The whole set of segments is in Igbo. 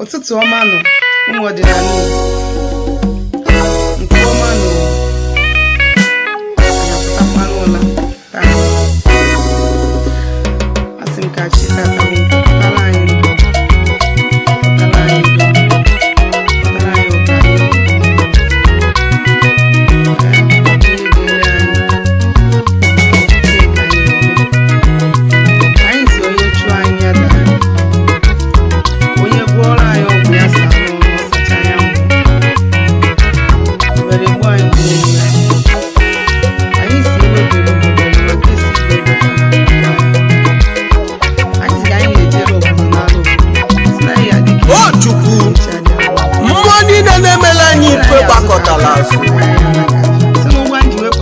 Ụtụtụ ọma nọ ụmụ ọdịnala Igbo nke ọma nọ anyapụtakwana ụla taa asị m ka chi tata pụtara anyị ndụ pụtara anyị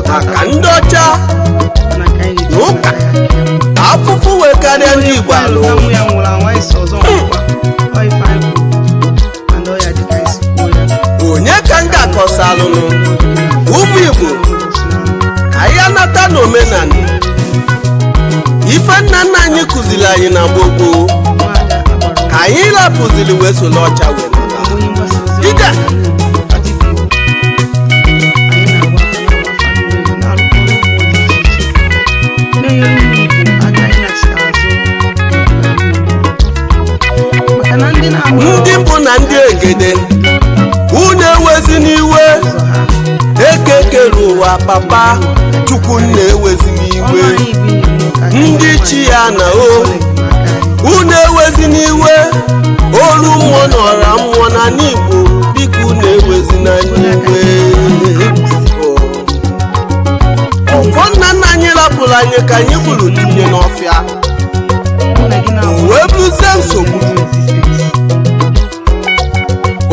maka ndị ọcha n'ụka afụfụ wee karịa ndị Igbo alụ onye ka m ga-akọsa alụnụ ụmụ Igbo ka anyị anata n'omenala ife nna nna anyị kụziri anyị na gbogbo ka anyị lapụziri wee solo ọcha wee nata ndị mbụ na ndị egede unu ewezi n'iwe ekekere ụwa papa Chukwu na-ewezi n'iwe ndị chi ya na unu ewezi n'iwe olu mmụọ na ọra mmụọ na n'Igbo biko unu ewezi na n'iwe ọfọ nna nna anyị rapụrụ anyị ka anyị gburu tinye n'ọfịa wee buzie nsogbu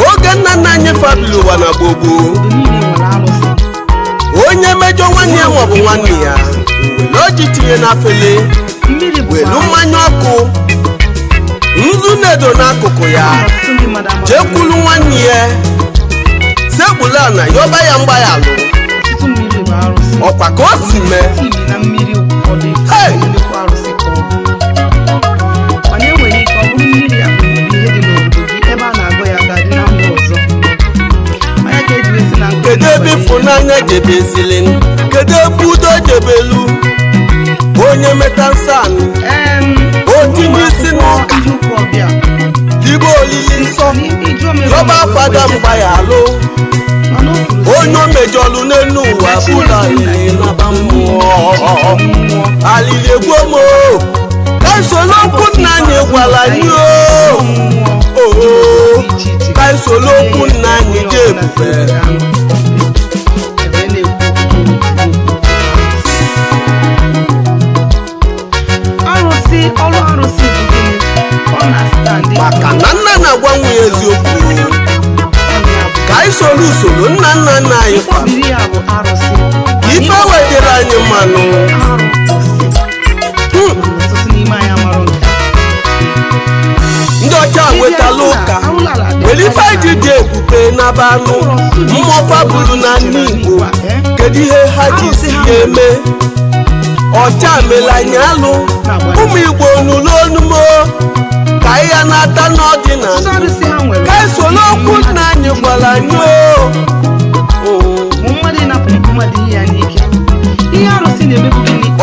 oge nna nna anyị fabili ụwa na gbogbo onye mejọ nwanne ya maọbụ nwanne ya were oji tinye n'afele welu mmanya ọkụ nzu na-edo n'akụkụ ya jekwulu nwanne ya sekpula na yọba ya mgbaghalụ ọkwa ka o si mee kedu ebe ịfụnanya jebezili kedu ebe udo jebelu onye meta nsanụ o tinye isi n'ụka dibe olili nsọ yọba fada mgbaghalụ onye o mejọlụ n'elu ụwa bụla alili naba mmụọ alili egwomo ka nsolo okwu nna anyị gwara anyị ka nsolo okwu nna anyị ji ebube maka na nna na-agwa nwunye eziokwu ka anyị soro usoro nna nna nna anyị kwa ife wetara anyị mmanụ ndị ọcha wetala ụka were ife anyị ji ebube n'aba anụ mmụọfa bụrụ na ndị Igbo kedu ihe ha ji si ya eme ọcha mere anyị alụ ụmụ Igbo n'ụlọ onumo ka anyị ya na-ata n'ọdịnala ka anyị soro okwu nna anyị gwara anyị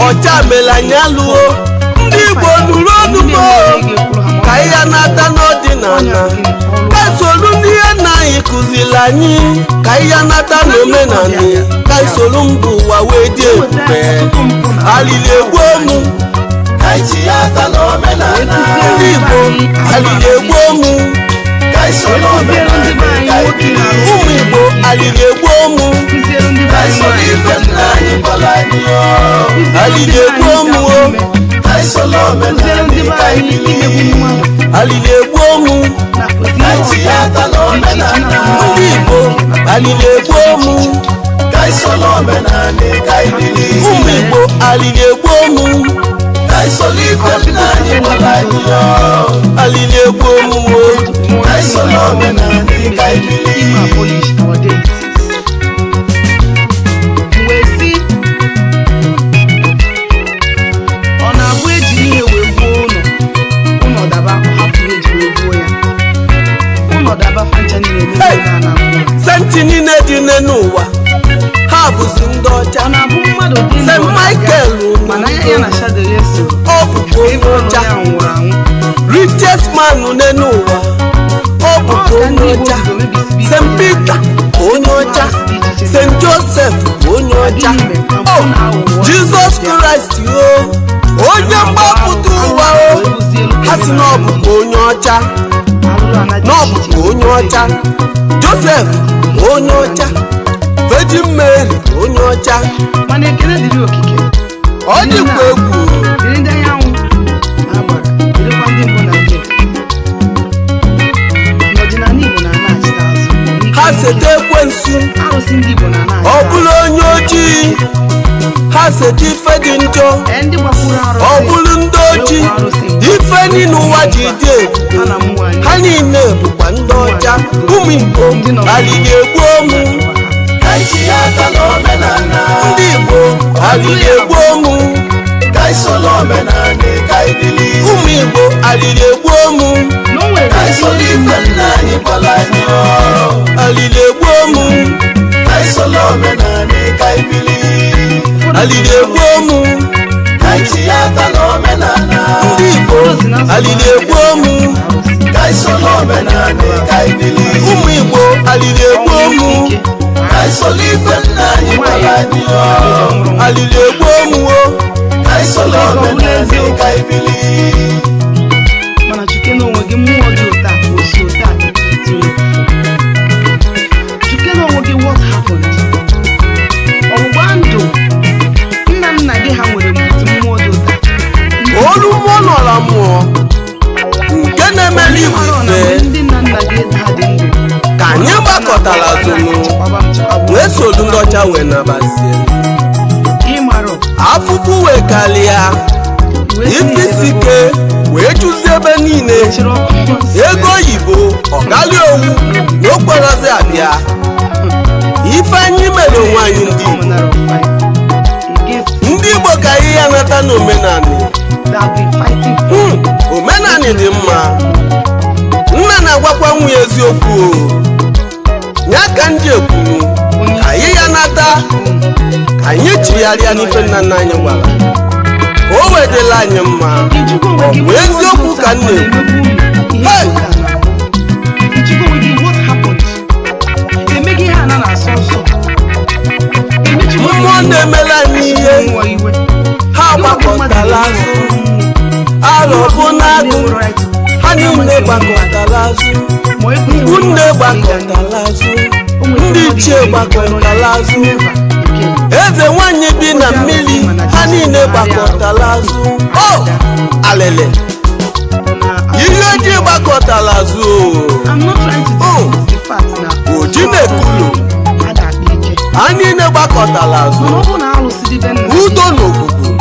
ọcha mere anyị alụo ndị Igbo n'ụlọ onumo ka anyị ya na-ata n'ọdịnala ka anyị soro ndị ihe nna anyị kụziri anyị ka anyị ya na-ata n'omenala ka anyị soro mba ụwa wee dị ebube alili egwomu ndị Igbo alili egwomu ụmụ Igbo alili egwomu alili egwomu alili egwomu ndị Igbo alili egwomu ụmụ Igbo alili egwomu alili egwomu ọ na-abụ ejiri ihe wee gbuo ụlọ daba hapụ ihe eji wee gbuo ya n'enu ụwa ha bụzi ndị ọcha. St. Michael ọ bụkwa onye ọcha. Richest man n'enu ụwa ọ bụkwa onye ọcha. St. Peter onye ọcha. St. Joseph onye ọcha. Jesus Christ onye mgbapụta ụwa ha si na ọ bụkwa onye ọcha. Na ọ bụkwa onye ọcha. Joseph onye ọcha. Virgin Mary onye ọcha. Ọ dịkwa egwu. Ha sete ekwensu ọ bụrụ onye ojii. Ha sete ife dị njọ ọ bụrụ ndị ojii. Ife niile ụwa ji dị egwu ha niile bụkwa ndị ọcha. Ụmụ Igbo alili egbu omu. Ndị Igbo alili egbu omu. Ụmụ Igbo alili egbu omu. Alili egbu omu. Alili egbu omu. Ndị Igbo alili egbu omu. Ụmụ Igbo alili egbu omu. Alili egbu omu mana chuke n'onwe gị mmụọ dị ụta osi ụta chuke n'onwe gị what happened. Ọgbụgba ndụ nna gị ha nwere mmụọ dị ụta. Olu mmụọ nọla mmụọ nke na-emeli ife ndị nna gị ha dị ndụ ka anyị gbakọtara azụmụ wee solu ndị ọcha wee nabazie. Afụfụ wee kalịa ifisi ike wee jụzie ebe niile. Ego oyibo ọgali owu na okporozi abịa. Ife anyị mere onwe anyị ndị Igbo ka ihe ya nata n'omenani. Omenani dị mma. Nna na-agwakwa nwunye eziokwu ya ka ndị ekwu ka anyị ya nata ka anyị chigharịa n'ife nna nna anyị gwara ka o wedela anyị mma. Ọ bụ eziokwu ka nna mmụọ na-emela anyị ihe ha gbakọtala azụ. Arọbụ n'agụ ha niile gbakọtala azụ. Nne gbakọtala azụ. Ndị ichie gbakọtala azụ. Eze nwanyị bi na mmiri ha niile gbakọtala azụ. O alele ihe ojii gbakọtala azụ. Oji na-ekulu ha niile gbakọtala azụ. Udo na ogugu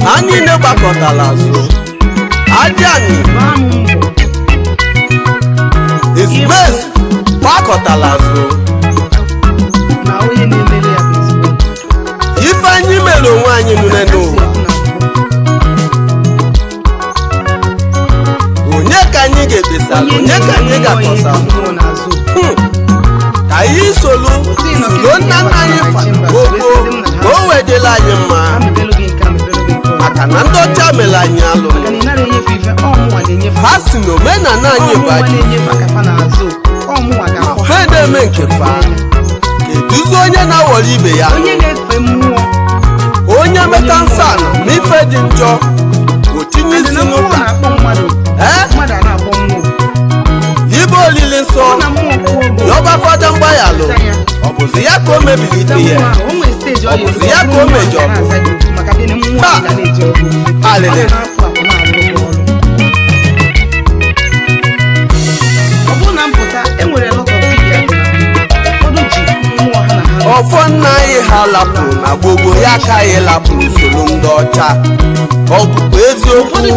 ha niile gbakọtala azụ. Ajani Ezumezu gbakọtala azụ. Ife anyị mere onwe anyị nune n'ụwa onye ka anyị ga-ekpesa, onye ka anyị ga-akọsa. Ka anyị solu nna nna anyị gbogbo ka o wedela anyị mma maka na ndị ọcha mere anyị alụ. Ha si na omenala anyị bụ adị fe na-eme nke fa keduzi onye na-awọrọ ibe ya. Onye meta nsọ ala na ife dị njọ o tinye isi n'ụka ibe olili nsọ yọba fada mgbaghalụ. Ọ bụzi ya ka o mebiri ife ya. Ọ bụzi ya ka o mejọrọ. Alele ọfọ nna anyị ha lapụrụ na gbogbo ya ka anyị lapụrụ usoro ndị ọcha. Ọ bụkwa eziokwu ndị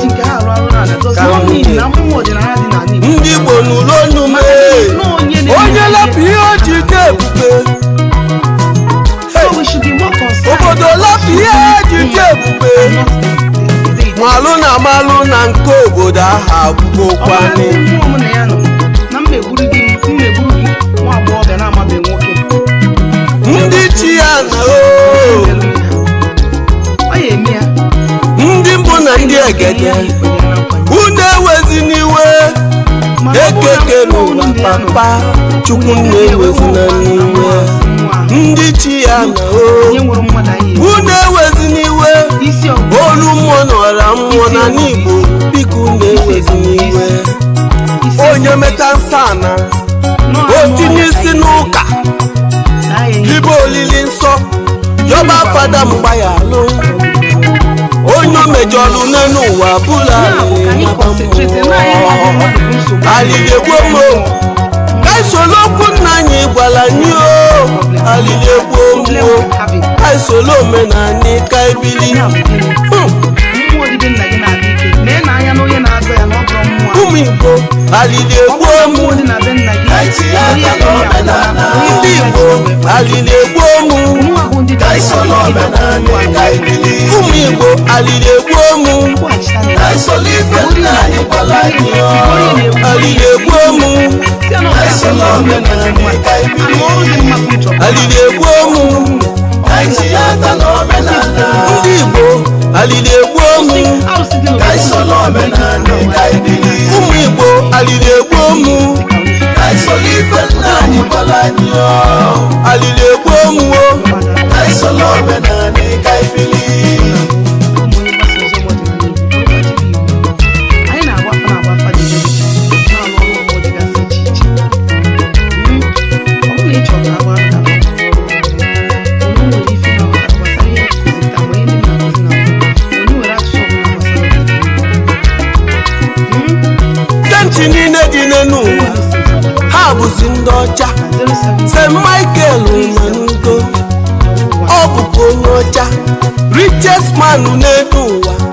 Igbo n'ụlọ onume onye lapụ ihe o ji dị ebube. Obodo lapụ ihe o ji dị ebube. Malụ na malụ na nke obodo ahụ agwụgwọkwanị. ebe unu ewezi n'iwe ekeke n'ụwa papa chukwu na-ewezina n'iwe ndị chi ya na unu ewezi n'iwe olu mmụọ na ọra mmụọ na n'Igbo biko na-ewezi n'iwe onye meta nsana o tinye isi n'ụka libe olili nsọ yọba fada mgba ya alụ onye mejọrụ n'elu ụwa bụla alili egbomo kaisolo okwu nna anyị gwara anyị o alili egbomo kaisolo omenani kaibili ụmụ Igbo alili egbomo ndị Igbo alili egbomo ụmụ Igbo alili egbomo alili egbomo alili egbomo ndị Igbo alili egbomo ụmụ Igbo alili egbomo alili egbomo senti niile dị n'ụwa ha bụzi ndị ọcha St. Michael Manugo ọ bụkwa onye ọcha richest man n'elu ụwa